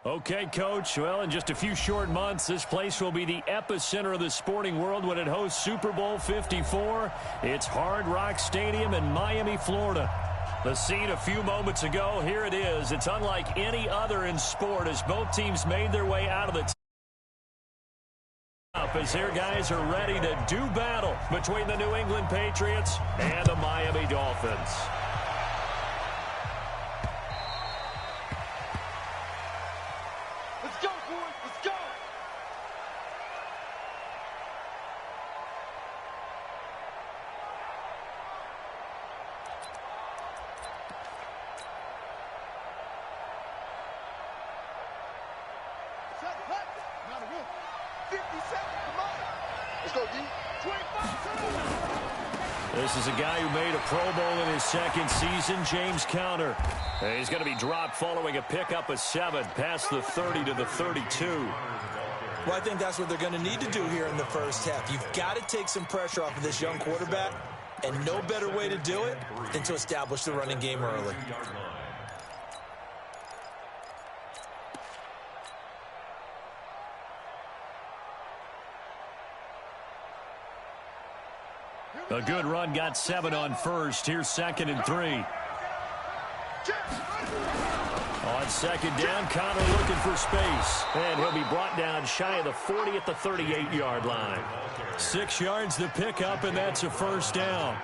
Okay, Coach. Well, in just a few short months, this place will be the epicenter of the sporting world when it hosts Super Bowl 54. It's Hard Rock Stadium in Miami, Florida. The scene a few moments ago, here it is. It's unlike any other in sport as both teams made their way out of the top as their guys are ready to do battle between the New England Patriots and the Miami Dolphins. This is a guy who made a Pro Bowl in his second season, James Conner. He's going to be dropped following a pickup of 7 past the 30 to the 32. Well, I think that's what they're going to need to do here in the first half. You've got to take some pressure off of this young quarterback, and no better way to do it than to establish the running game early. A good run got 7 on first. Here's 2nd and 3. On 2nd down, Conner looking for space. And he'll be brought down shy of the 40 at the 38-yard line. 6 yards to pick up, and that's a first down.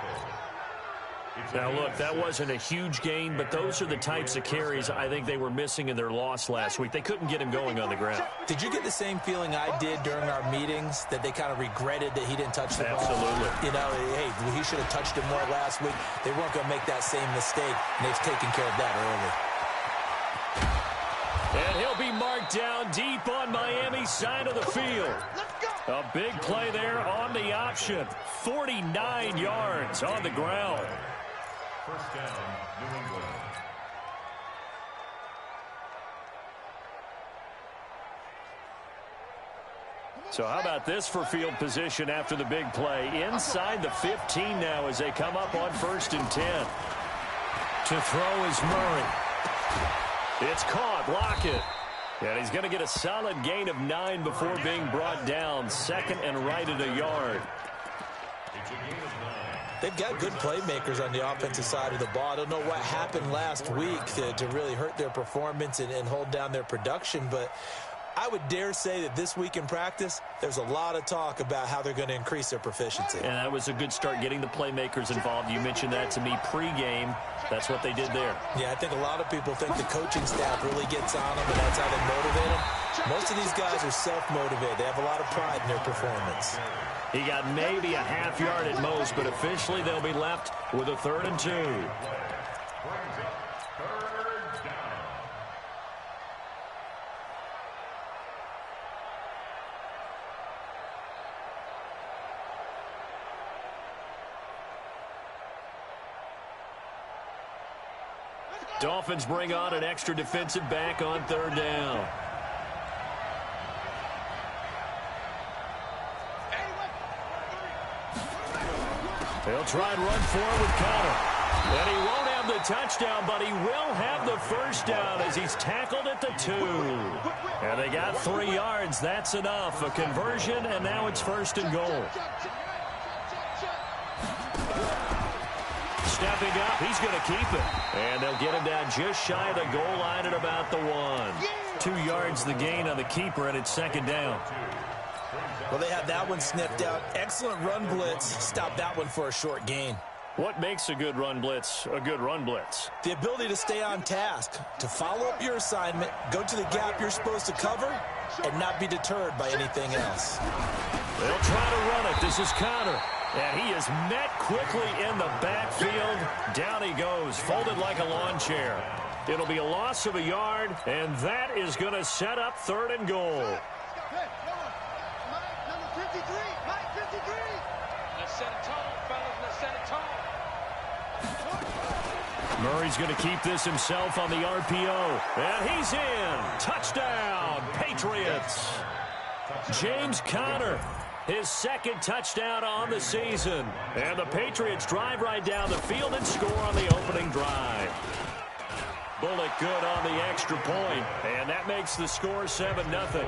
Now, look, that wasn't a huge gain, but those are the types of carries I think they were missing in their loss last week. They couldn't get him going on the ground. Did you get the same feeling I did during our meetings, that they kind of regretted that he didn't touch the ball? Absolutely. You know, hey, he should have touched it more last week. They weren't going to make that same mistake, and they've taken care of that early. And he'll be marked down deep on Miami's side of the field. A big play there on the option. 49 yards on the ground. First down, New England. So how about this for field position after the big play? Inside the 15 now as they come up on 1st and 10. To throw is Murray. It's caught. Lockett. And he's going to get a solid gain of 9 before being brought down. 2nd and right at a yard. They've got good playmakers on the offensive side of the ball. I don't know what happened last week to really hurt their performance and hold down their production, but I would dare say that this week in practice, there's a lot of talk about how they're going to increase their proficiency. And that was a good start, getting the playmakers involved. You mentioned that to me pregame. That's what they did there. Yeah, I think a lot of people think the coaching staff really gets on them, and that's how they motivate them. Most of these guys are self-motivated. They have a lot of pride in their performance. He got maybe a half yard at most, but officially they'll be left with a 3rd and 2. Dolphins bring on an extra defensive back on 3rd down. They'll try and run forward with Conner. And he won't have the touchdown, but he will have the first down as he's tackled at the 2. And they got 3 yards. That's enough. A conversion, and now it's 1st and goal. Stepping up, he's going to keep it. And they'll get him down just shy of the goal line at about the 1. 2 yards the gain on the keeper, and it's 2nd down. Well, they had that one sniffed out. Excellent run blitz. Stop that one for a short gain. What makes a good run blitz a good run blitz? The ability to stay on task, to follow up your assignment, go to the gap you're supposed to cover, and not be deterred by anything else. They'll try to run it. This is Conner. And he is met quickly in the backfield. Down he goes, folded like a lawn chair. It'll be a loss of a yard, and that is going to set up 3rd and goal. Murray's going to keep this himself on the RPO. And he's in. Touchdown, Patriots. James Conner. His second touchdown on the season. And the Patriots drive right down the field and score on the opening drive. Bullock good on the extra point, and that makes the score 7-0.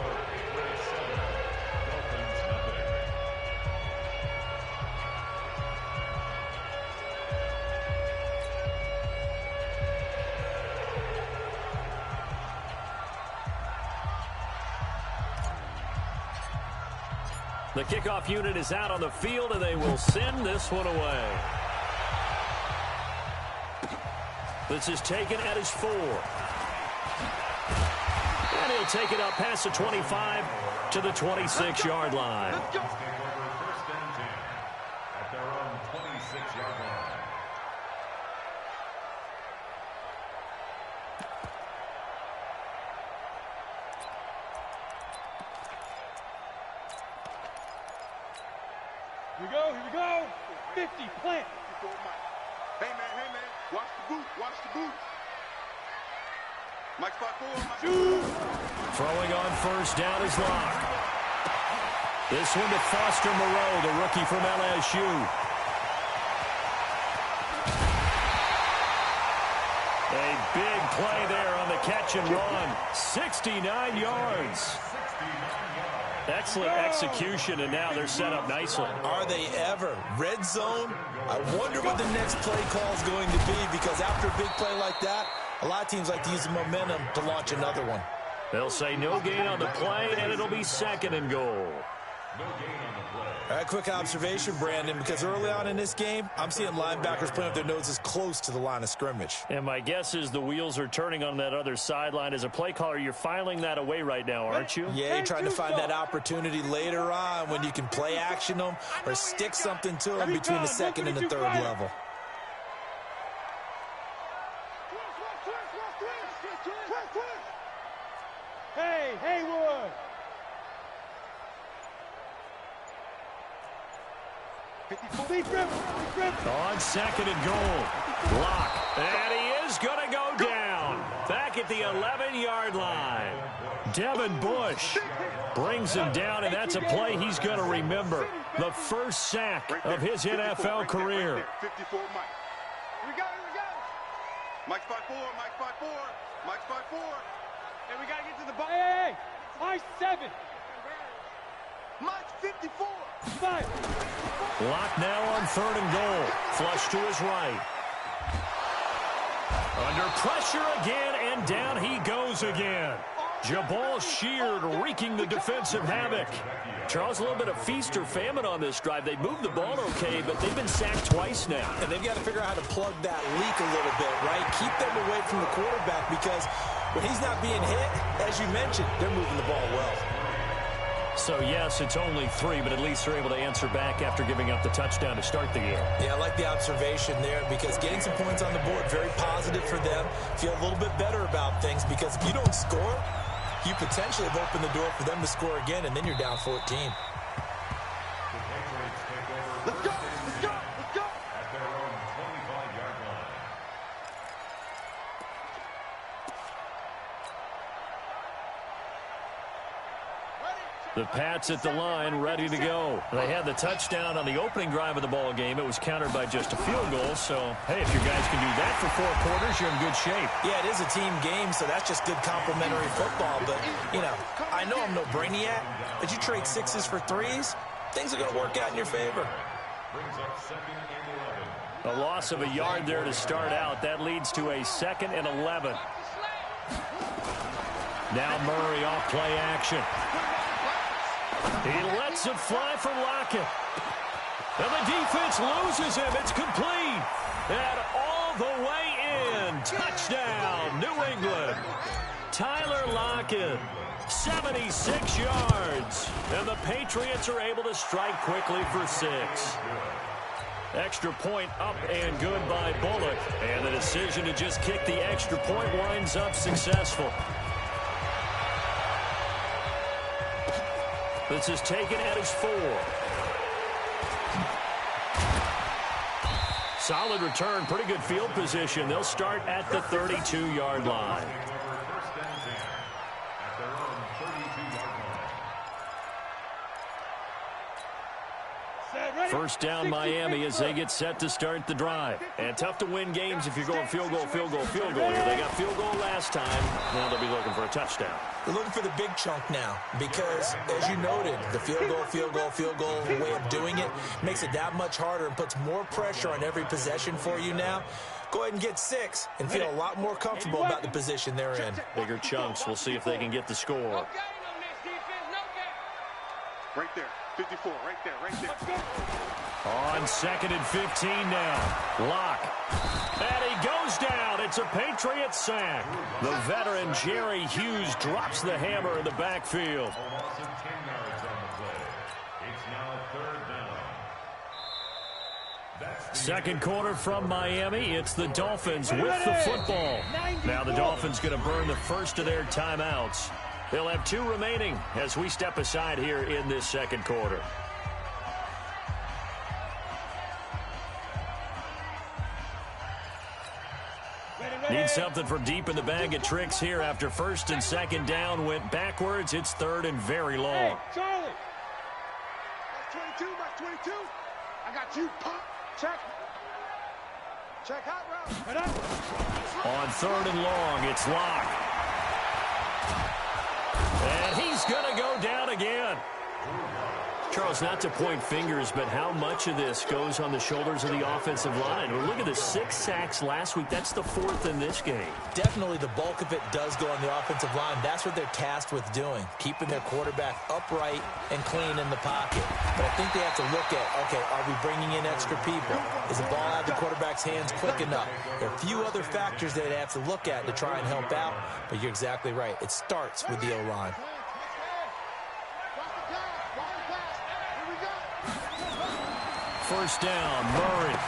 The kickoff unit is out on the field, and they will send this one away. This is taken at his 4. And he'll take it up past the 25 to the 26-yard line. First and 10 at their own 26-yard line. Here we go. 50, plant. Hey, man. Watch the boot. Mike spot 4. Throwing on first down is Locke. This one to Foster Moreau, the rookie from LSU. A big play there on the catch and run. 69 yards. Excellent execution, and now they're set up nicely. Are they ever? Red zone? I wonder what the next play call is going to be, because after a big play like that, a lot of teams like to use the momentum to launch another one. They'll say no gain on the play, and it'll be 2nd and goal. No gain on the play. All right, quick observation, Brandon, because early on in this game, I'm seeing linebackers playing with their noses close to the line of scrimmage. And my guess is the wheels are turning on that other sideline. As a play caller, you're filing that away right now, aren't you? Yeah, you're trying to find that opportunity later on when you can play action them or stick something to them between the 2nd and the 3rd level. Hey, Haywood. On 2nd and goal. Locke. And he is going to go down. Back at the 11-yard line. Devin Bush brings him down, and that's a play he's going to remember. The first sack of his NFL career. 54 Mike. Here we go. Mike spot 4. Hey, we got to get to the ball. Hey, Mike 7. Mike 54. 5. Locke now on 3rd and goal. Flush to his right. Under pressure again, and down he goes again. Jabal Sheard wreaking the defensive havoc. Charles, a little bit of feast or famine on this drive. They moved the ball okay, but they've been sacked twice now. And they've got to figure out how to plug that leak a little bit, right? Keep them away from the quarterback, because when he's not being hit, as you mentioned, they're moving the ball well. So, yes, it's only 3, but at least they're able to answer back after giving up the touchdown to start the game. Yeah, I like the observation there, because getting some points on the board, very positive for them. Feel a little bit better about things, because if you don't score, you potentially have opened the door for them to score again, and then you're down 14. Let's go. At their own 25-yard line. The Pats at the line, ready to go. They had the touchdown on the opening drive of the ball game. It was countered by just a field goal. So, hey, if your guys can do that for 4 quarters, you're in good shape. Yeah, it is a team game, so that's just good complimentary football. But, you know, I know I'm no brainiac, but you trade 6s for 3s, things are going to work out in your favor. Brings up 2nd and 11. A loss of a yard there to start out. That leads to a 2nd and 11. Now Murray off play action. He lets it fly from Lockett. And the defense loses him. It's complete. And all the way in. Touchdown, New England. Tyler Lockett, 76 yards. And the Patriots are able to strike quickly for 6. Extra point up and good by Bullock. And the decision to just kick the extra point winds up successful. This is taken at his 4. Solid return, pretty good field position. They'll start at the 32-yard line. First and 10 at their own 32-yard line. First down Miami as they get set to start the drive. And tough to win games if you're going field goal, field goal, field goal here. They got field goal last time. Now they'll be looking for a touchdown. They're looking for the big chunk now because, as you noted, the field goal, field goal, field goal way of doing it makes it that much harder and puts more pressure on every possession for you now. Go ahead and get 6 and feel a lot more comfortable about the position they're in. Bigger chunks. We'll see if they can get the score. Right there, 54, right there, right there. On 2nd and 15 now. Lock. And he goes down. It's a Patriots sack. The veteran Jerry Hughes drops the hammer in the backfield. Second quarter from Miami. It's the Dolphins with the football. Now the Dolphins going to burn the first of their timeouts. They'll have 2 remaining as we step aside here in this second quarter. Need something from deep in the bag of tricks here after 1st and 2nd down. Went backwards. It's 3rd and very long. Hey, Charlie. Mark 22, Mark 22. I got you, pop. Check. Check hot route. On 3rd and long, it's Lock. And he's going to go down again. Charles, not to point fingers, but how much of this goes on the shoulders of the offensive line? Well, look at the 6 sacks last week. That's the 4th in this game. Definitely the bulk of it does go on the offensive line. That's what they're tasked with doing, keeping their quarterback upright and clean in the pocket. But I think they have to look at, okay, are we bringing in extra people? Is the ball out of the quarterback's hands quick enough? There are a few other factors that they have to look at to try and help out, but you're exactly right. It starts with the O-line. First down, Murray.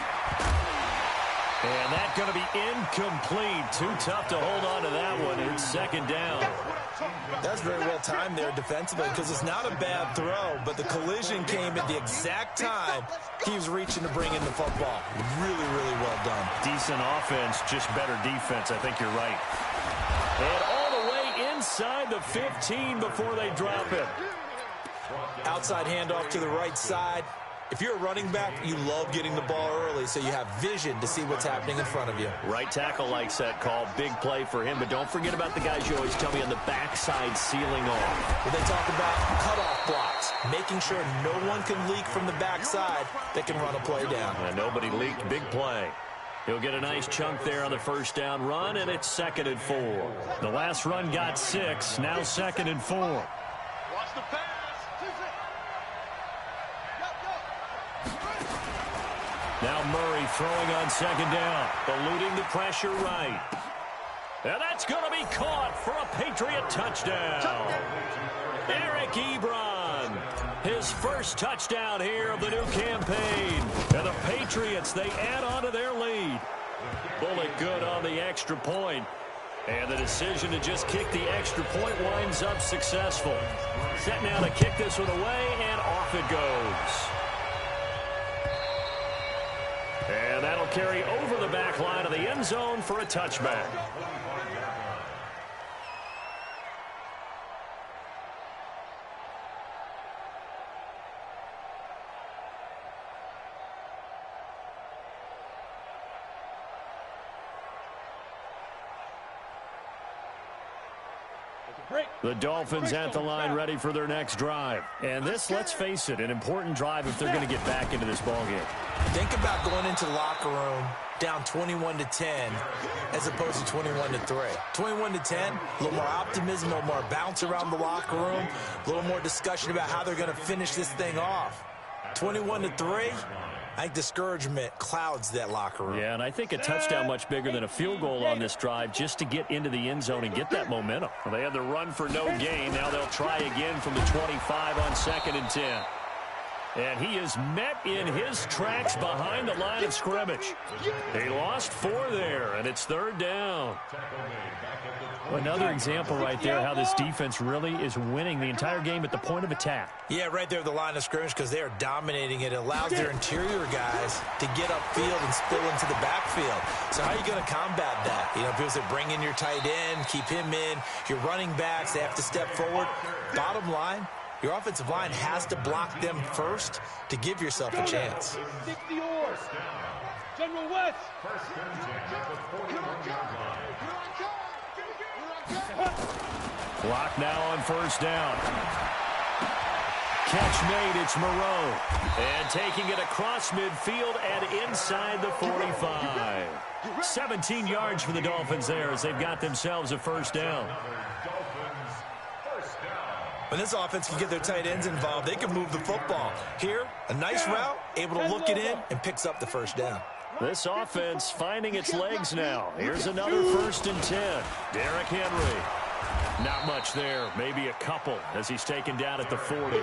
And that's going to be incomplete. Too tough to hold on to that one. It's 2nd down. That's very well timed there defensively because it's not a bad throw, but the collision came at the exact time he was reaching to bring in the football. Really, really well done. Decent offense, just better defense. I think you're right. And all the way inside the 15 before they drop it. Outside handoff to the right side. If you're a running back, you love getting the ball early so you have vision to see what's happening in front of you. Right tackle likes that call. Big play for him. But don't forget about the guys you always tell me on the backside sealing off. When they talk about cutoff blocks, making sure no one can leak from the backside that can run a play down. And nobody leaked. Big play. He'll get a nice chunk there on the first down run, and it's 2nd and 4. The last run got 6. Now 2nd and 4. Watch the pass. Now Murray throwing on 2nd down, eluding the pressure right. And that's going to be caught for a Patriot touchdown. Eric Ebron, his first touchdown here of the new campaign. And the Patriots, they add on to their lead. Bullet good on the extra point. And the decision to just kick the extra point winds up successful. Set now to kick this one away, and off it goes. And that'll carry over the back line of the end zone for a touchback. The Dolphins at the line ready for their next drive. And this, let's face it, an important drive if they're going to get back into this ballgame. Think about going into the locker room down 21-10 as opposed to 21-3. 21-10, a little more optimism, a little more bounce around the locker room, a little more discussion about how they're going to finish this thing off. 21-3, I think discouragement clouds that locker room. Yeah, and I think a touchdown much bigger than a field goal on this drive just to get into the end zone and get that momentum. Well, they had the run for no gain. Now they'll try again from the 25 on 2nd and 10. And he is met in his tracks behind the line of scrimmage. He lost 4 there, and it's 3rd down. Another example right there how this defense really is winning the entire game at the point of attack. Yeah, right there at the line of scrimmage because they are dominating it. It allows their interior guys to get upfield and spill into the backfield. So how are you going to combat that? You know, because they bring in your tight end, keep him in. Your running backs, they have to step forward. Bottom line, Your offensive line has to block them first to give yourself a chance. 60 oars. General West. First and 10 at the 41-yard line. Clock now on first down. Catch made, it's Moreau. And taking it across midfield and inside the 45. 17 yards for the Dolphins there as they've got themselves a first down. When this offense can get their tight ends involved, they can move the football. Here, a nice route, able to look it in, and picks up the first down. This offense finding its legs now. Here's another first and 10. Derrick Henry. Not much there, maybe a couple as he's taken down at the 40.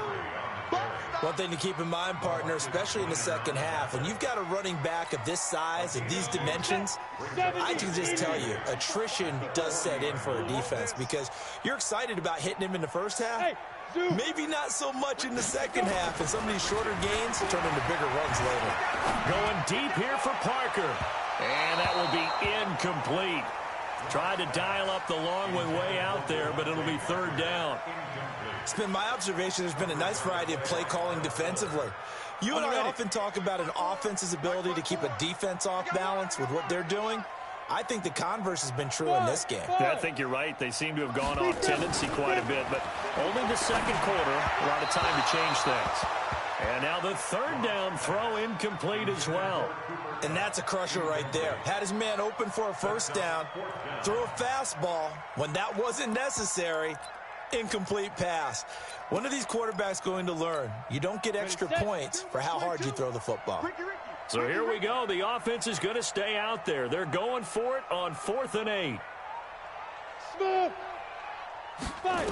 One thing to keep in mind, partner, especially in the second half, when you've got a running back of this size, of these dimensions, I can just tell you, attrition does set in for a defense because you're excited about hitting him in the first half. Maybe not so much in the second half, and some of these shorter gains turn into bigger runs later. Going deep here for Parker. And that will be incomplete. Tried to dial up the long one way out there, but it'll be third down. It's been my observation there's been a nice variety of play calling defensively. You and I often talk about an offense's ability to keep a defense off balance with what they're doing. I think the converse has been true in this game. Yeah, I think you're right. They seem to have gone off tendency quite a bit, but only the second quarter, a lot of time to change things. And now the third down throw incomplete as well. And that's a crusher right there. Had his man open for a first down, threw a fastball. When that wasn't necessary, incomplete pass. One of these quarterbacks going to learn. You don't get extra points for how hard you throw the football. So here we go. The offense is going to stay out there. They're going for it on 4th and 8. Small. Fight.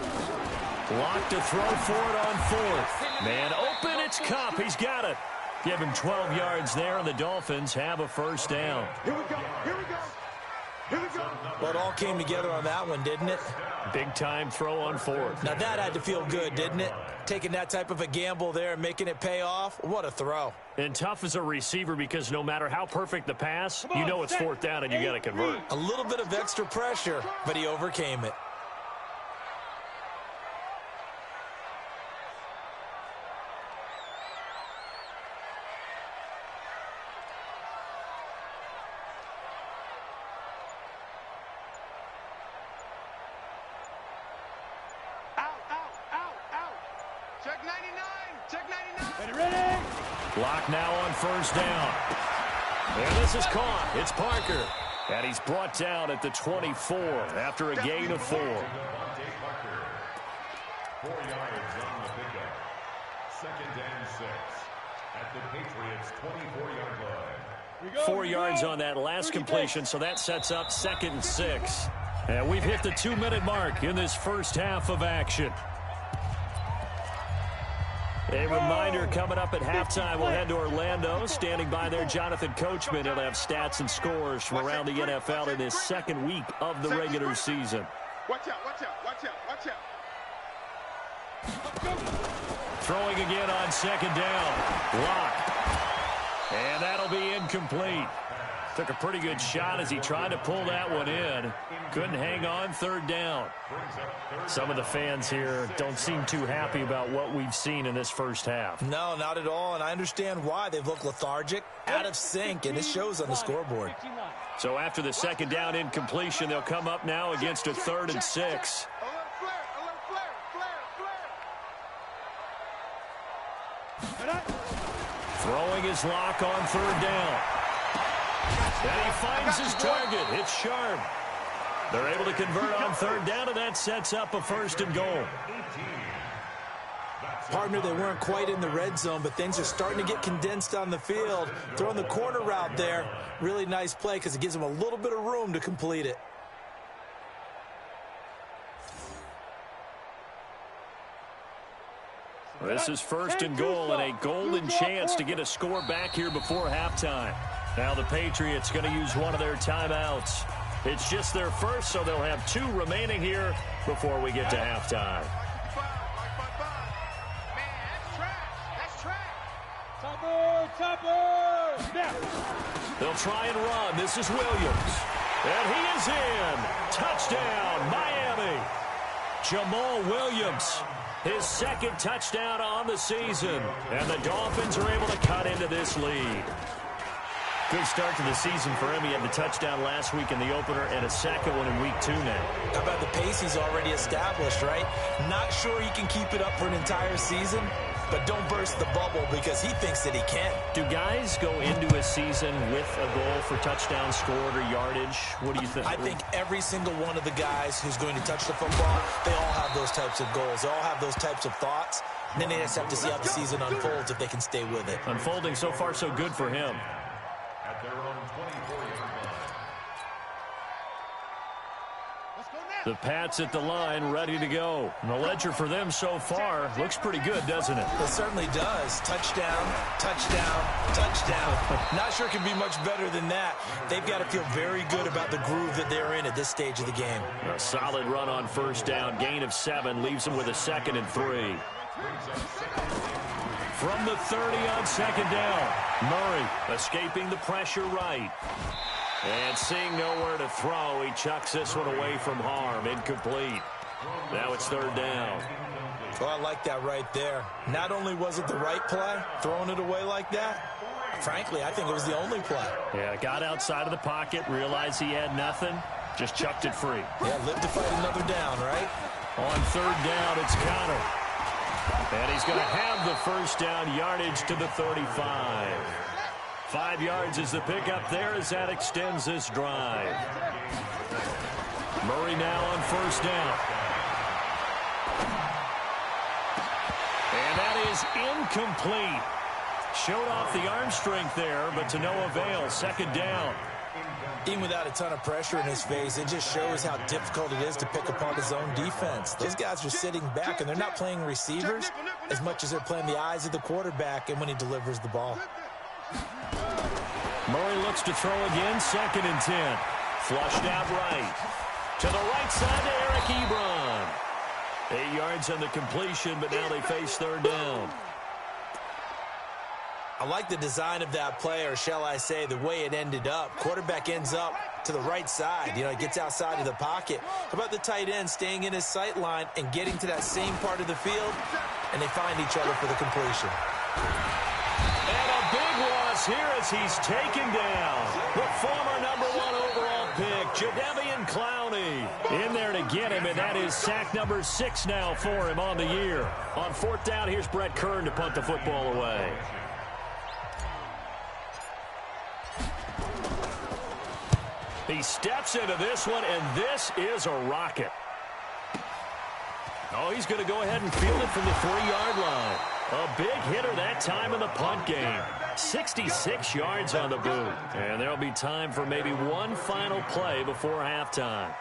Block to throw for it on 4th. Man open, it's Kupp. He's got it. Give him 12 yards there, and the Dolphins have a first down. Here we go. Here we go. Here we go. Well, it all came together on that one, didn't it? Big time throw on 4th. Now that had to feel good, didn't it? Taking that type of a gamble there and making it pay off. What a throw. And tough as a receiver because no matter how perfect the pass, you know it's 4th down and you got to convert. A little bit of extra pressure, but he overcame it. Check 99. Check 99. Ready? Block now on first down. And this is caught. It's Parker. And he's brought down at the 24 after a gain of 4. 4 yards on the pickup. Second and 6 at the Patriots' 24-yard line. 4 yards on that last completion, so that sets up 2nd and 6. And we've hit the 2-minute mark in this first half of action. A reminder coming up at halftime, we'll head to Orlando. Standing by there, Jonathan Coachman. He'll have stats and scores from around the NFL in his second week of the regular season. Watch out, watch out, watch out, watch out. Throwing again on 2nd down. Block. And that'll be incomplete. Took a pretty good shot as he tried to pull that one in. Couldn't hang on 3rd down. Some of the fans here don't seem too happy about what we've seen in this first half. No, not at all, and I understand why. They've looked lethargic, out of sync, and it shows on the scoreboard. So after the 2nd down incompletion, they'll come up now against a 3rd and 6. Alert flare, flare, flare, flare. Throwing his lock on 3rd down. And he finds his target. It's Sharp. They're able to convert on 3rd down, and that sets up a 1st and goal. Partner, they weren't quite in the red zone, but things are starting to get condensed on the field. Throwing the corner route there, really nice play because it gives them a little bit of room to complete it. This is 1st and goal and a golden chance to get a score back here before halftime. Now the Patriots going to use one of their timeouts. It's just their first, so they'll have 2 remaining here before we get to halftime. They'll try and run. This is Williams. And he is in. Touchdown, Miami. Jamal Williams His second touchdown on the season. And the Dolphins are able to cut into this lead. Good start to the season for him. He had the touchdown last week in the opener and a second one in week 2 now. How about the pace he's already established, right? Not sure he can keep it up for an entire season, but don't burst the bubble because he thinks that he can. Do guys go into a season with a goal for touchdown scored or yardage? What do you think? I think every single one of the guys who's going to touch the football, they all have those types of goals. They all have those types of thoughts. And then they just have to see how the season unfolds if they can stay with it. Unfolding so far so good for him. At their own 24-yard line. The Pats at the line, ready to go. And the ledger for them so far looks pretty good, doesn't it? It certainly does. Touchdown, touchdown, touchdown. Not sure it can be much better than that. They've got to feel very good about the groove that they're in at this stage of the game. A solid run on first down. Gain of 7 leaves them with a 2nd and 3. From the 30 on 2nd down. Murray escaping the pressure right. And seeing nowhere to throw, he chucks this one away from harm. Incomplete. Now it's 3rd down. Well, I like that right there. Not only was it the right play, throwing it away like that, frankly, I think it was the only play. Yeah, got outside of the pocket, realized he had nothing, just chucked it free. Yeah, live to fight another down, right? On 3rd down, it's Connor. And he's going to have the first down, yardage to the 35. 5 yards is the pickup there as that extends this drive. Murray now on 1st down. And that is incomplete. Showed off the arm strength there, but to no avail. 2nd down. Even without a ton of pressure in his face, it just shows how difficult it is to pick apart his own defense. Those guys are sitting back, and they're not playing receivers as much as they're playing the eyes of the quarterback and when he delivers the ball. Murray looks to throw again, 2nd and 10. Flushed out right. To the right side to Eric Ebron. 8 yards on the completion, but now they face 3rd down. I like the design of that play, or shall I say the way it ended up. Quarterback ends up to the right side. You know, he gets outside of the pocket. How about the tight end staying in his sight line and getting to that same part of the field, and they find each other for the completion. And a big loss here as he's taken down. The former #1 overall pick, Jadeveon Clowney, in there to get him, and that is sack number 6 now for him on the year. On 4th down, here's Brett Kern to punt the football away. He steps into this one, and this is a rocket. Oh, he's going to go ahead and field it from the 3-yard line. A big hitter that time in the punt game. 66 yards on the boot. And there'll be time for maybe one final play before halftime.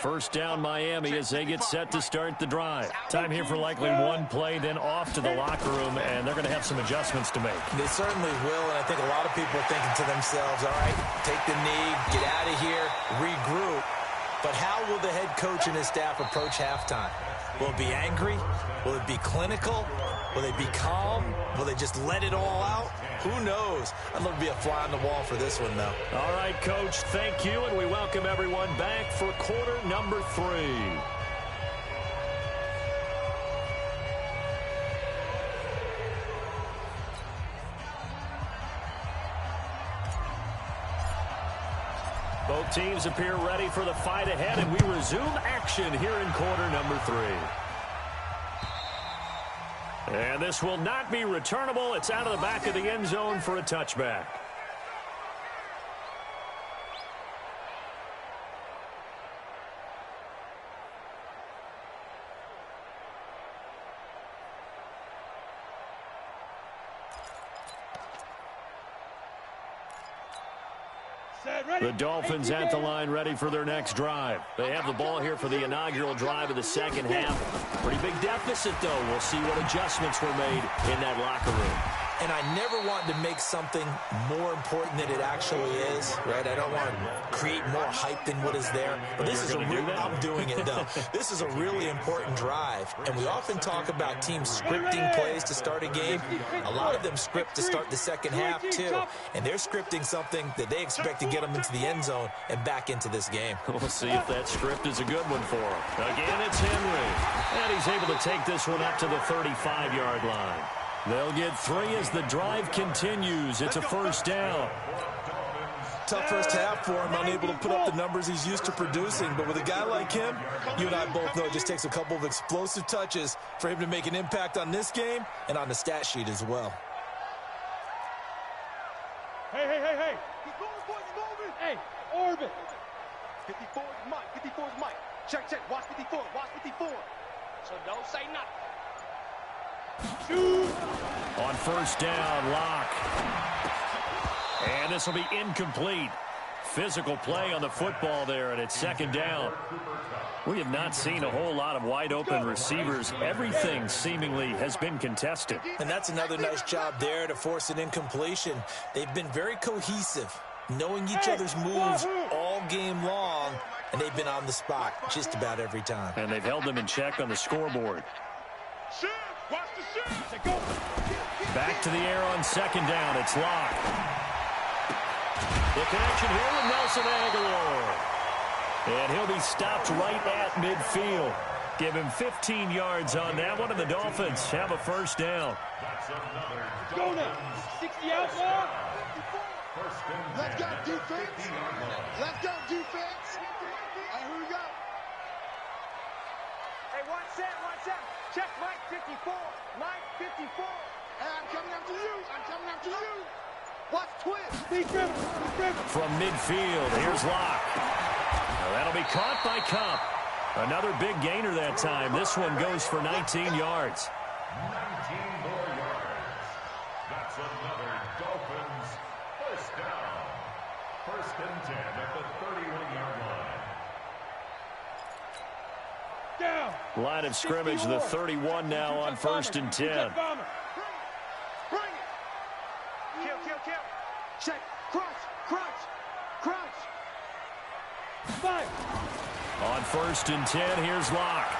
First down Miami as they get set to start the drive. Time here for likely one play, then off to the locker room, and they're going to have some adjustments to make. They certainly will, and I think a lot of people are thinking to themselves, all right, take the knee, get out of here, regroup. But how will the head coach and his staff approach halftime? Will it be angry? Will it be clinical? Will they be calm? Will they just let it all out? Who knows? I'd love to be a fly on the wall for this one, though. All right, Coach, thank you, and we welcome everyone back for quarter number 3. Both teams appear ready for the fight ahead, and we resume action here in quarter number 3. And this will not be returnable. It's out of the back of the end zone for a touchback. The Dolphins at the line ready for their next drive. They have the ball here for the inaugural drive of the second half. Pretty big deficit, though. We'll see what adjustments were made in that locker room. And I never want to make something more important than it actually is, right? I don't want to create more hype than what is there. But this is I'm doing it, though. This is a really important drive. And we often talk about teams scripting plays to start a game. A lot of them script to start the second half, too. And they're scripting something that they expect to get them into the end zone and back into this game. We'll see if that script is a good one for him. Again, it's Henry. And he's able to take this one up to the 35-yard line. They'll get 3 as the drive continues. It's a first down. Tough first half for him, unable to put up the numbers he's used to producing. But with a guy like him, you and I both know it just takes a couple of explosive touches for him to make an impact on this game and on the stat sheet as well. Hey. He's moving, boys, he's moving. Hey, orbit. 54 is Mike. 54 is Mike. Check. Watch 54. Watch 54. So don't say nothing. Shoot. On first down, Locke. And this will be incomplete. Physical play on the football there, and it's second down. We have not seen a whole lot of wide-open receivers. Everything seemingly has been contested. And that's another nice job there to force an incompletion. They've been very cohesive, knowing each other's moves all game long, and they've been on the spot just about every time. And they've held them in check on the scoreboard. Shoot. Watch the shoot. Go. Back to the air on second down. It's Locke. The connection here with Nelson Aguilar. And he'll be stopped right at midfield. Give him 15 yards on that one, and the Dolphins have a first down. Go now. 60 outside. Let's go, defense. Let's go, defense. All right, here we go. Hey, watch that. Check Mike 54. Mike 54. Hey, I'm coming after you. Watch twist. Be driven. From midfield, here's Locke. Now that'll be caught by Cup. Another big gainer that time. This one goes for 19 yards. 19 more yards. That's another Dolphins first down. First and 10 at the 31-yard line. Down. Line of scrimmage, the 31 now on first and 10. Bring it. Kill. Check. Crunch. Five. On first and 10, here's Locke.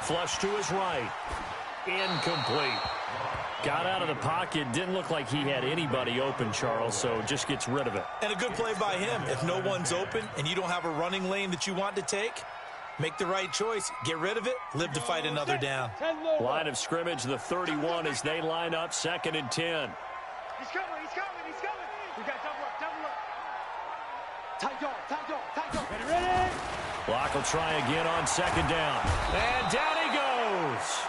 Flush to his right. Incomplete. Got out of the pocket. Didn't look like he had anybody open, Charles, so just gets rid of it. And a good play by him. If no one's open and you don't have a running lane that you want to take, make the right choice. Get rid of it. Live to fight another down. Line of scrimmage, the 31 as they line up second and 10. He's coming. We got double up. Tight dog. Ready. Locke will try again on second down. And down he goes.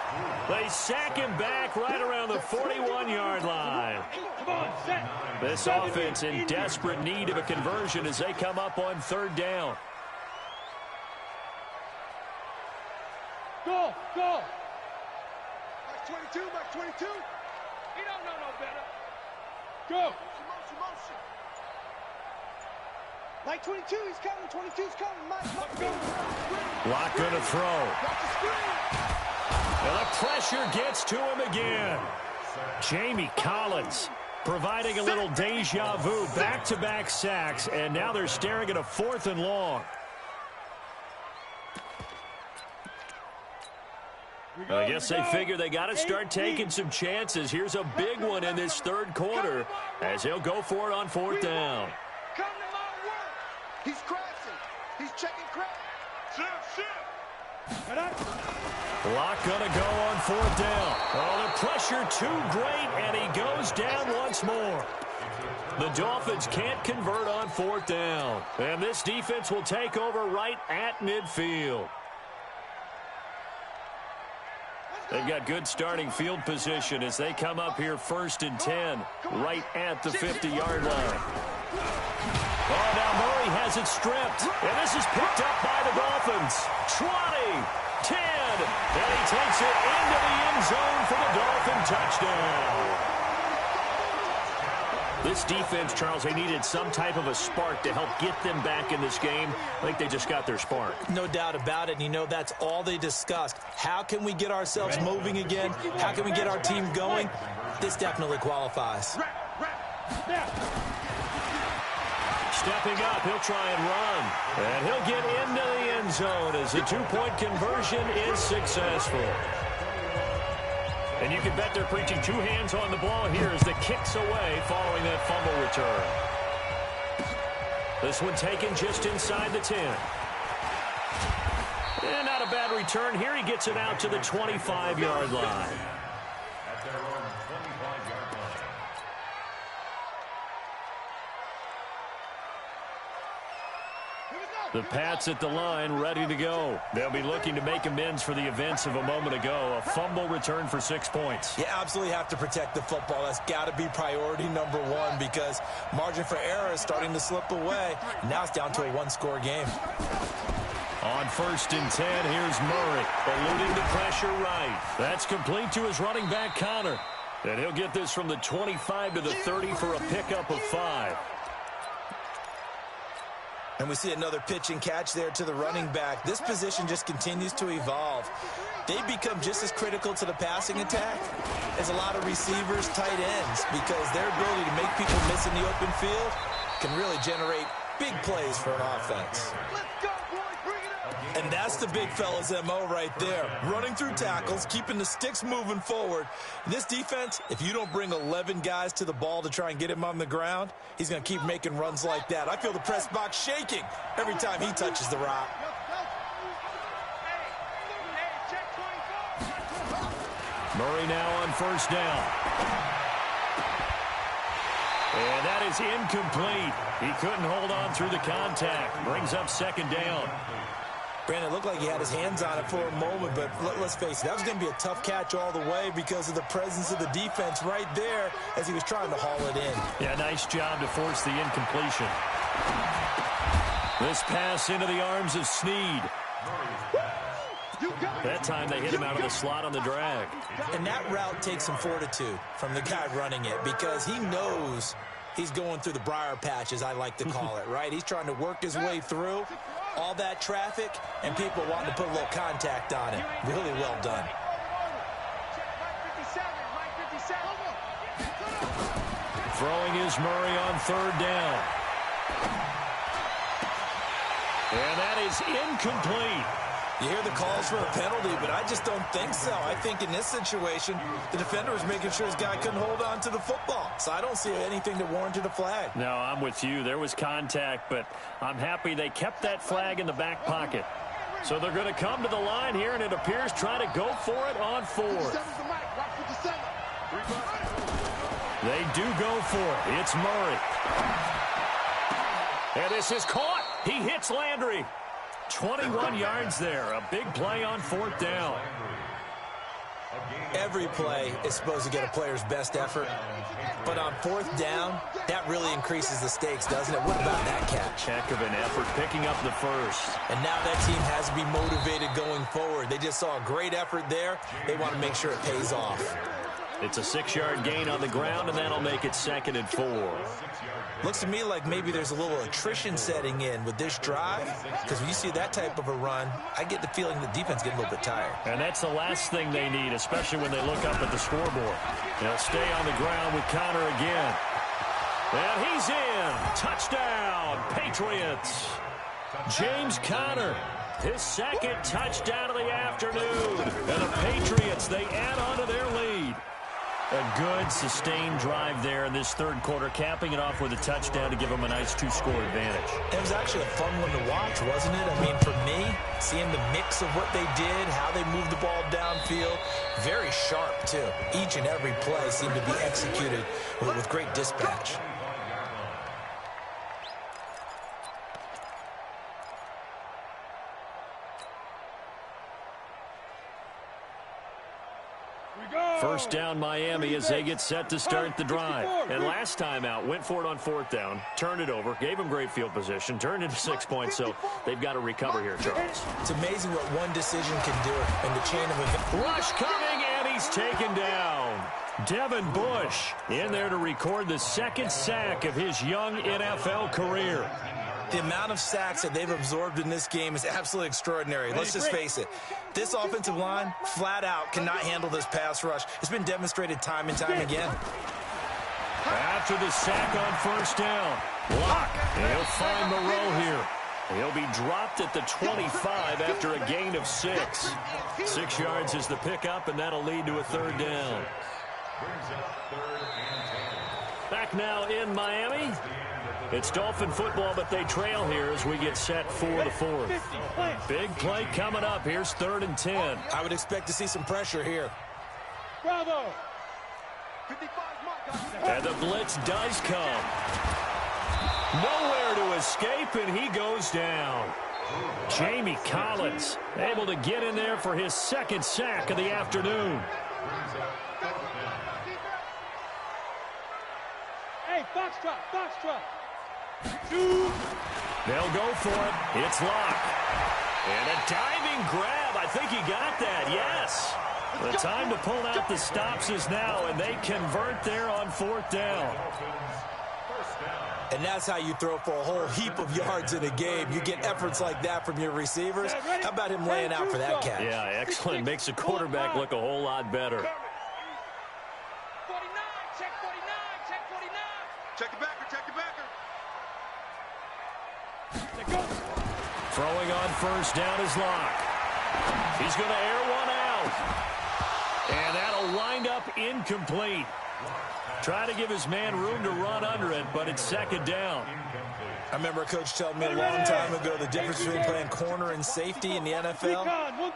They sack him back right around the 41-yard line. Come on, set. This offense in desperate need of a conversion as they come up on third down. Go. Max 22. He don't know no better. Go. Motion. Mike 22, he's coming. 22's coming. Mike, go. Locke going to throw. Watch the screen. And the pressure gets to him again. Jamie Collins providing a little deja vu. Back-to-back sacks, and now they're staring at a 4th and long. I guess they figure they got to start taking some chances. Here's a big one in this third quarter as he'll go for it on 4th down. Come to my work. He's crashing. He's checking crash. Shift. Locke going to go on 4th down. Oh, the pressure too great, and he goes down once more. The Dolphins can't convert on 4th down. And this defense will take over right at midfield. They've got good starting field position as they come up here 1st and 10, right at the 50-yard line. Oh, now Murray has it stripped, and this is picked up by the Dolphins. 20, 10, and he takes it into the end zone for the Dolphin touchdown. This defense, Charles, they needed some type of a spark to help get them back in this game. I think they just got their spark. No doubt about it. And, you know, that's all they discussed. How can we get ourselves moving again? How can we get our team going? This definitely qualifies. Stepping up, he'll try and run. And he'll get into the end zone as the two-point conversion is successful. And you can bet they're preaching two hands on the ball here as the kick's away following that fumble return. This one taken just inside the 10. And not a bad return here. He gets it out to the 25-yard line. At their own 25-yard line. The Pats at the line, ready to go. They'll be looking to make amends for the events of a moment ago. A fumble return for 6 points. You absolutely have to protect the football. That's got to be priority number one because margin for error is starting to slip away. Now it's down to a one-score game. On 1st and 10, here's Murray. Eluding the pressure right. That's complete to his running back, Connor. And he'll get this from the 25 to the 30 for a pickup of 5. And we see another pitch and catch there to the running back. This position just continues to evolve. They become just as critical to the passing attack as a lot of receivers, tight ends, because their ability to make people miss in the open field can really generate big plays for an offense. And that's the big fella's MO right there. Running through tackles, keeping the sticks moving forward. This defense, if you don't bring 11 guys to the ball to try and get him on the ground, he's going to keep making runs like that. I feel the press box shaking every time he touches the rock. Murray now on 1st down. And that is incomplete. He couldn't hold on through the contact. Brings up 2nd down. Brandon, it looked like he had his hands on it for a moment, but let's face it, that was going to be a tough catch all the way because of the presence of the defense right there as he was trying to haul it in. Yeah, nice job to force the incompletion. This pass into the arms of Snead. That time they hit him out of the slot on the drag. And that route takes some fortitude from the guy running it because he knows he's going through the briar patch, as I like to call it, right? He's trying to work his way through all that traffic and people wanting to put a little contact on it. Really well done. Throwing is Murray on 3rd down. And that is incomplete. You hear the calls for a penalty, but I just don't think so. I think in this situation, the defender was making sure his guy couldn't hold on to the football. So I don't see anything that warranted a flag. No, I'm with you. There was contact, but I'm happy they kept that flag in the back pocket. So they're going to come to the line here, and it appears try to go for it on 4th. They do go for it. It's Murray. And this is caught. He hits Landry. 21 yards there. A big play on 4th down. Every play is supposed to get a player's best effort. But on 4th down, that really increases the stakes, doesn't it? What about that catch? Heck of an effort picking up the first. And now that team has to be motivated going forward. They just saw a great effort there. They want to make sure it pays off. It's a 6-yard gain on the ground, and that'll make it 2nd and 4. Looks to me like maybe there's a little attrition setting in with this drive, because when you see that type of a run, I get the feeling the defense getting a little bit tired. And that's the last thing they need, especially when they look up at the scoreboard. They'll stay on the ground with Connor again. And he's in. Touchdown, Patriots. James Conner, his 2nd touchdown of the afternoon. And the Patriots, they add on to their lead. A good, sustained drive there in this 3rd quarter, capping it off with a touchdown to give them a nice 2-score advantage. It was actually a fun one to watch, wasn't it? I mean, for me, seeing the mix of what they did, how they moved the ball downfield, very sharp, too. Each and every play seemed to be executed with great dispatch. First down Miami as they get set to start the drive. And last time out, went for it on 4th down, turned it over, gave them great field position, turned into 6 points, so they've got to recover here, Charles. It's amazing what one decision can do in the chain of events. Rush coming, and he's taken down. Devin Bush in there to record the second sack of his young NFL career. The amount of sacks that they've absorbed in this game is absolutely extraordinary. Let's just face it. This offensive line, flat out, cannot handle this pass rush. It's been demonstrated time and time again. After the sack on first down, Locke, he'll find Moreau here. He'll be dropped at the 25 after a gain of 6. 6 yards is the pickup, and that'll lead to a third down. Back now in Miami. It's Dolphin football, but they trail here as we get set for the fourth. Big play coming up. Here's 3rd and 10. I would expect to see some pressure here. Bravo. And the blitz does come. Nowhere to escape, and he goes down. Jamie Collins able to get in there for his second sack of the afternoon. Hey, foxtrot, foxtrot. They'll go for it. It's Locke. And a diving grab. I think he got that, yes. The time to pull out the stops is now, and they convert there on 4th down. And that's how you throw for a whole heap of yards in a game. You get efforts like that from your receivers. How about him laying out for that catch? Yeah, excellent. Makes the quarterback look a whole lot better. 49, check 49, check 49. Check the backer, check the backer. Throwing on first down is Locke. He's going to air one out. And that'll wind up incomplete. Try to give his man room to run under it, but it's 2nd down. I remember a coach telling me a long time ago the difference between playing corner and safety in the NFL.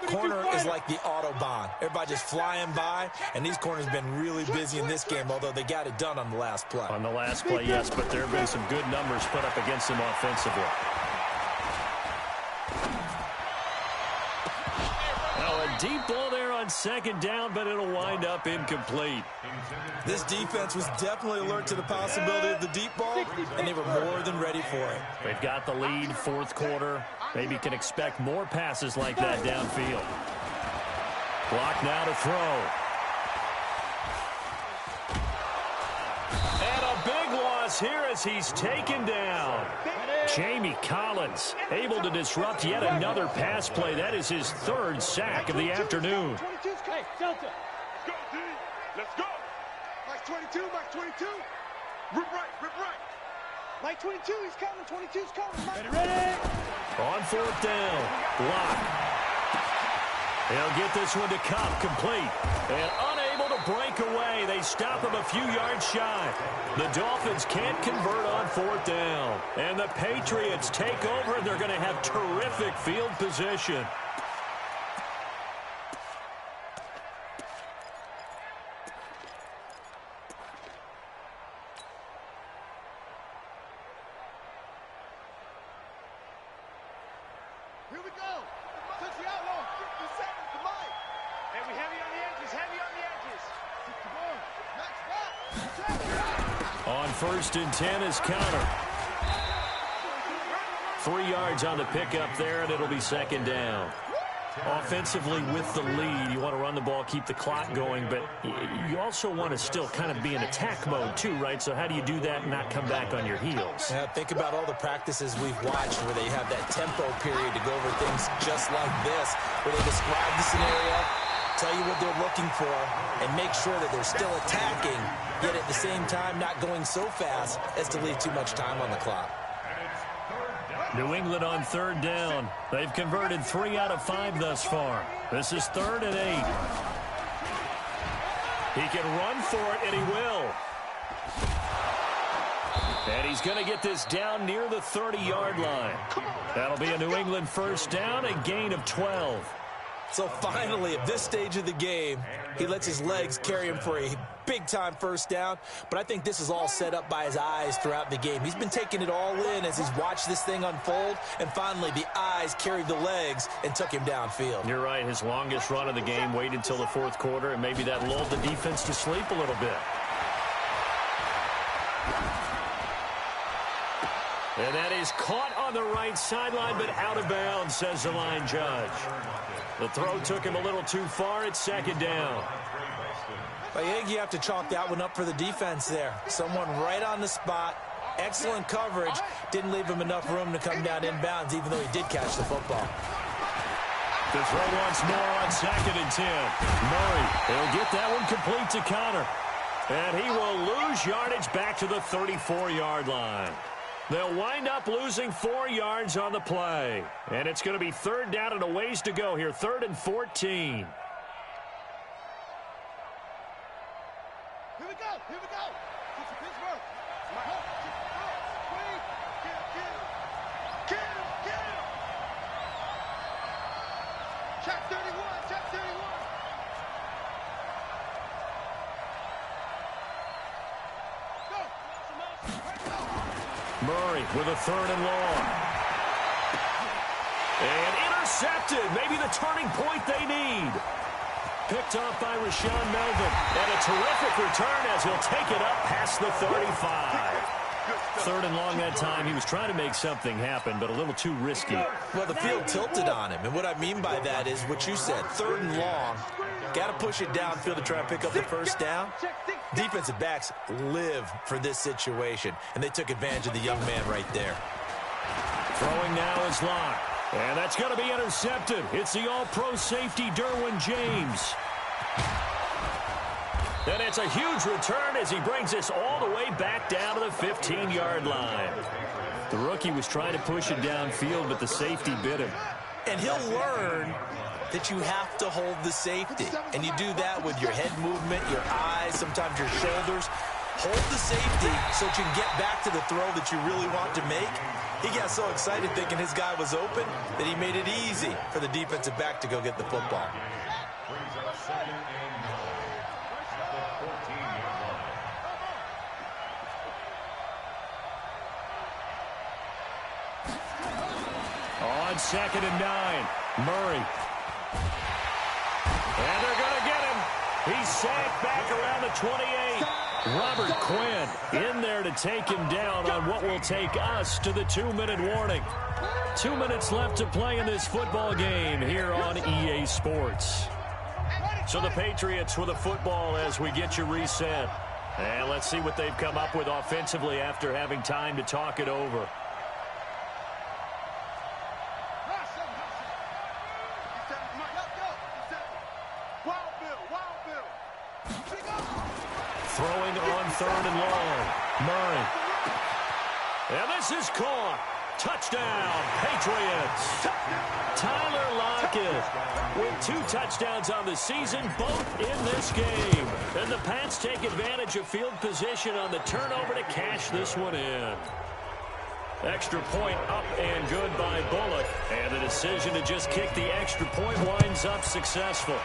Corner is like the Autobahn. Everybody just flying by, and these corners have been really busy in this game, although they got it done on the last play. On the last play, yes, but there have been some good numbers put up against them offensively. Now a deep ball there on 2nd down, but it'll wind up incomplete. This defense was definitely alert to the possibility of the deep ball, and they were more than ready for it. They've got the lead, 4th quarter. Maybe can expect more passes like that downfield. Block now to throw. And a big loss here as he's taken down. Jamie Collins able to disrupt yet another pass play. That is his 3rd sack of the afternoon. Hey, Delta. Let's go, D. Let's go. Mike 22, Mike 22. Rip right, rip right. Mike 22, he's coming. 22's coming. Ready. On 4th down, Locke. He'll get this one to Cup, complete. And unable to break away. They stop him a few yards shy. The Dolphins can't convert on 4th down. And the Patriots take over, and they're going to have terrific field position. Here we go. Touch the outlaw. 57 to Mike. Hey, we heavy on the edges, heavy on the edges. Come on. Max, On 1st and 10 is Counter. 3 yards on the pickup there, and it'll be 2nd down. Offensively with the lead, you want to run the ball, keep the clock going, but you also want to still kind of be in attack mode too, right? So how do you do that and not come back on your heels? Yeah, think about all the practices we've watched where they have that tempo period to go over things just like this, where they describe the scenario, tell you what they're looking for, and make sure that they're still attacking, yet at the same time not going so fast as to leave too much time on the clock. New England on 3rd down. They've converted 3 out of 5 thus far. This is 3rd and 8. He can run for it, and he will. And he's going to get this down near the 30-yard line. That'll be a New England 1st down, a gain of 12. So finally, at this stage of the game, he lets his legs carry him for a big-time 1st down. But I think this is all set up by his eyes throughout the game. He's been taking it all in as he's watched this thing unfold. And finally, the eyes carried the legs and took him downfield. You're right. His longest run of the game waited until the 4th quarter, and maybe that lulled the defense to sleep a little bit. And that is caught on the right sideline, but out of bounds, says the line judge. The throw took him a little too far. It's 2nd down. I think you have to chalk that one up for the defense there. Someone right on the spot. Excellent coverage. Didn't leave him enough room to come down inbounds, even though he did catch the football. To throw once more on 2nd and 10. Murray, he'll get that one complete to Connor. And he will lose yardage back to the 34-yard line. They'll wind up losing 4 yards on the play. And it's going to be 3rd down and a ways to go here. 3rd and 14. Here we go. Here we go. It's Pittsburgh. Kill. Check 31. Check 31. Murray with a 3rd and long. And intercepted. Maybe the turning point they need. Picked off by Rashawn Melvin. And a terrific return as he'll take it up past the 35. 3rd and long that time. He was trying to make something happen, but a little too risky. Well, the field tilted on him. And what I mean by that is what you said. 3rd and long. Got to push it downfield to try and pick up the first down. Defensive backs live for this situation, and they took advantage of the young man right there. Throwing now is Locke. And that's going to be intercepted. It's the all-pro safety, Derwin James. And it's a huge return as he brings us all the way back down to the 15-yard line. The rookie was trying to push it downfield, but the safety bit him. And he'll learn that you have to hold the safety. And you do that with your head movement, your eyes, sometimes your shoulders. Hold the safety so that you can get back to the throw that you really want to make. He got so excited thinking his guy was open that he made it easy for the defensive back to go get the football. Brings up 2nd and 9 at the 14-yard line. On 2nd and 9, Murray. And they're going to get him. He's sacked back around the 28. Robert Quinn in there to take him down on what will take us to the 2-minute warning. 2 minutes left to play in this football game here on EA Sports. So the Patriots with a football as we get you reset. And let's see what they've come up with offensively after having time to talk it over. Throwing on 3rd and long. Murray. And this is caught. Touchdown, Patriots. Tyler Lockett with 2 touchdowns on the season, both in this game. And the Pats take advantage of field position on the turnover to cash this one in. Extra point up and good by Bullock. And the decision to just kick the extra point winds up successful.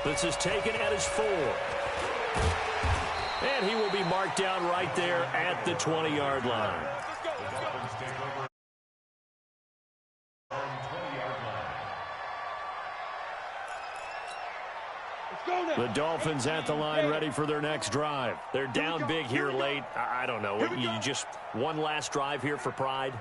This is taken at his 4. And he will be marked down right there at the 20-yard line. The Dolphins take over on 20-yard line. The Dolphins at the line ready for their next drive. They're down big here late. I don't know. You just one last drive here for pride?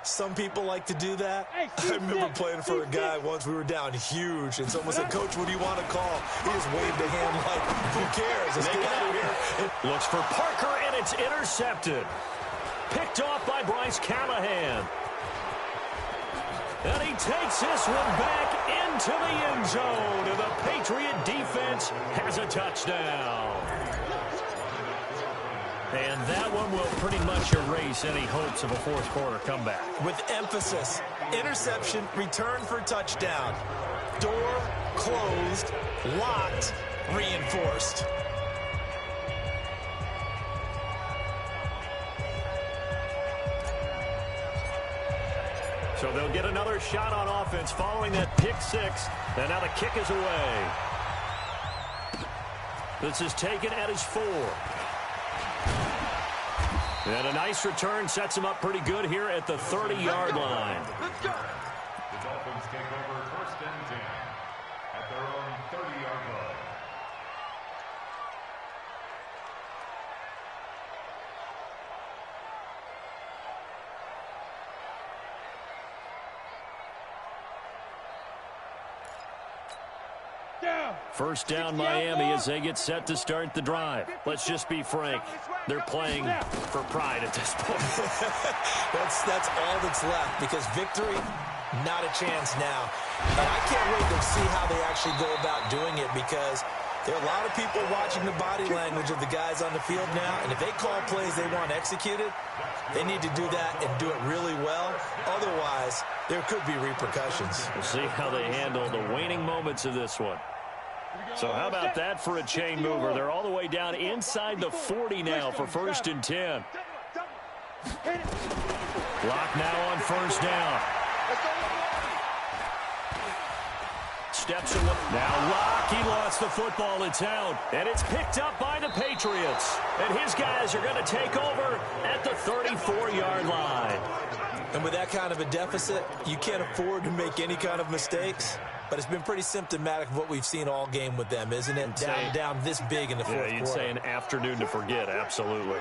Some people like to do that. I remember playing for a guy once. We were down huge, and someone said, "Coach, what do you want to call?" He just waved a hand like, "Who cares? Let's get out of here." Looks for Parker, and it's intercepted. Picked off by Bryce Callahan. And he takes this one back into the end zone, and the Patriot defense has a touchdown. And that one will pretty much erase any hopes of a fourth quarter comeback. With emphasis, interception, return for touchdown. Door closed, locked, reinforced. So they'll get another shot on offense following that pick 6. And now the kick is away. This is taken at his 4. And a nice return sets him up pretty good here at the 30-yard line. Let's go. The Dolphins take over 1st and 10 at their own 30-yard line. First down Miami as they get set to start the drive. Let's just be frank. They're playing for pride at this point. That's all that's left, because victory, not a chance now. And I can't wait to see how they actually go about doing it, because there are a lot of people watching the body language of the guys on the field now, and if they call plays they want executed, they need to do that and do it really well. Otherwise, there could be repercussions. We'll see how they handle the waning moments of this one. So how about that for a chain mover? They're all the way down inside the 40 now for 1st and 10. Block now on 1st down. Steps away. Now Locke, he lost the football. It's out. And it's picked up by the Patriots. And his guys are going to take over at the 34-yard line. And with that kind of a deficit, you can't afford to make any kind of mistakes. But it's been pretty symptomatic of what we've seen all game with them, isn't it? Down this big in the fourth quarter. You'd say an afternoon to forget, absolutely.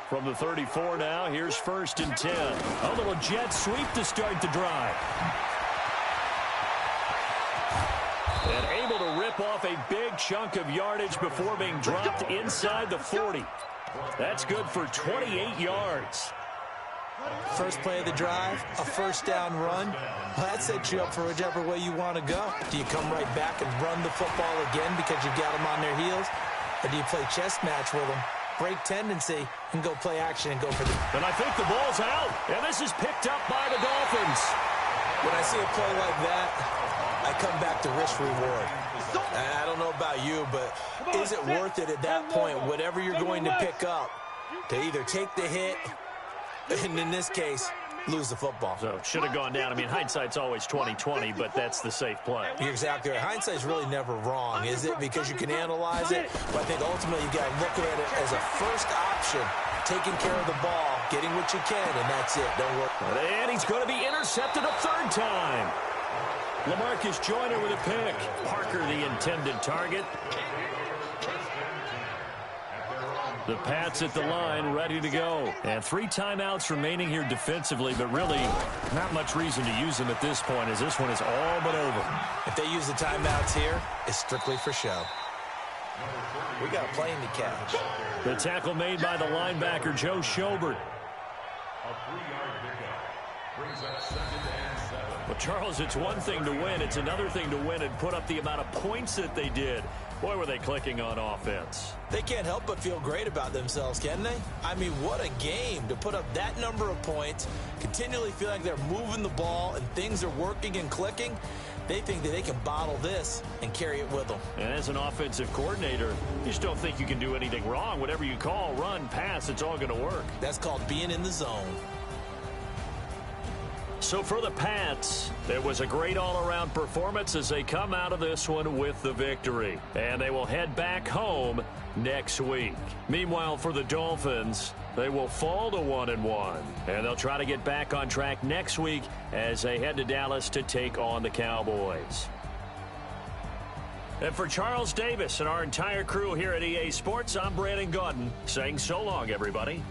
From the 34 now, here's 1st and 10. A little jet sweep to start the drive. And able to rip off a big chunk of yardage before being dropped inside the 40. That's good for 28 yards. First play of the drive, a 1st down run. Well, that sets you up for whichever way you want to go. Do you come right back and run the football again because you've got them on their heels? Or do you play chess match with them, break tendency, and go play action and go for the... And I think the ball's out. And this is picked up by the Dolphins. When I see a play like that, I come back to risk reward. I don't know about you, but is it worth it at that point, whatever you're going to pick up, to either take the hit, and in this case, lose the football? So should have gone down. I mean, hindsight's always 20/20, but that's the safe play. You're exactly right. Hindsight's really never wrong, is it? Because you can analyze it, but I think ultimately you got to look at it as a first option, taking care of the ball, getting what you can, and that's it. Don't worry. And he's going to be intercepted a 3rd time. LaMarcus Joyner with a pick. Parker the intended target. The Pats at the line, ready to go. And 3 timeouts remaining here defensively, but really not much reason to use them at this point, as this one is all but over. If they use the timeouts here, it's strictly for show. We got a plane to catch. The tackle made by the linebacker, Joe Schobert. A 3-yard pickup brings up 2nd and 7. Well, Charles, it's one thing to win. It's another thing to win and put up the amount of points that they did. Boy, were they clicking on offense. They can't help but feel great about themselves, can they? I mean, what a game to put up that number of points, continually feel like they're moving the ball and things are working and clicking. They think that they can bottle this and carry it with them. And as an offensive coordinator, you just don't think you can do anything wrong. Whatever you call, run, pass, it's all going to work. That's called being in the zone. So for the Pats, it was a great all-around performance as they come out of this one with the victory. And they will head back home next week. Meanwhile, for the Dolphins, they will fall to 1-1. And they'll try to get back on track next week as they head to Dallas to take on the Cowboys. And for Charles Davis and our entire crew here at EA Sports, I'm Brandon Gaudin saying so long, everybody.